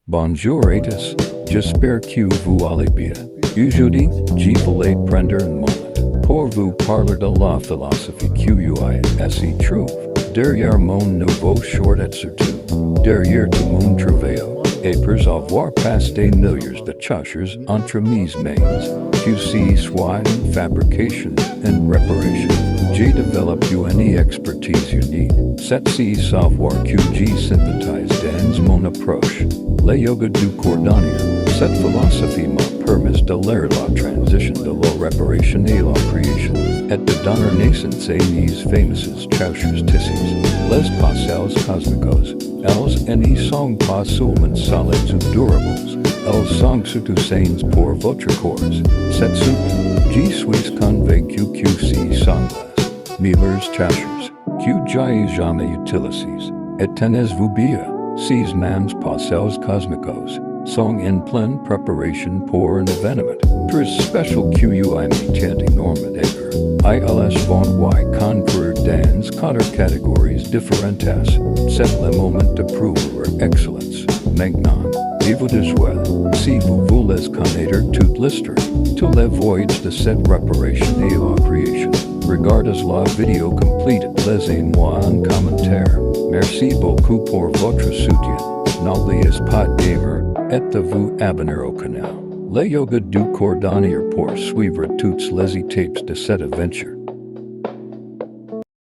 Bonjour à tous, j'espère que vous allez bien. Aujourd'hui, je voulais prendre un moment pour vous parler de la philosophie qui s'y trouve derrière mon nouveau short et surtout derrière tout mon travail. Après avoir passé des milliers de chaussures entre mes mains, suis, fabrication et réparation, j'ai développé une expertise unique. Cette savoir que j'ai synthétisé dans mon approche, le yoga du Cordonnier. Cette philosophie m'a permis de lire la transition de la réparation et la création, et de donner naissance à mes fameuses chaussures tissées. Mes Paseos Cósmicos, elles ne sont pas seulement solides ou durables, elles sont surtout saines pour votre corps. Cette je suis convaincu que ces sunglasses, meilleures chaussures, que j'ai jamais utilisées, et tenez-vous bien, ces Mes Paseos Cósmicos sont en pleine préparation pour un événement très spécial que me tient énormément ils vont concourir dans 4 catégories différentes. C'est le moment de prouver leur excellence. Maintenant, il vous dévoile, si vous voulez connaître toute l'histoire, tous les voyages de cette réparation et la création, regardez la vidéo complète, laissez-moi un commentaire. Merci beaucoup pour votre soutien. N'oubliez pas d'aimer et de vous abonner au canal. Le yoga du Cordonnier pour suivre toutes les étapes de cette aventure.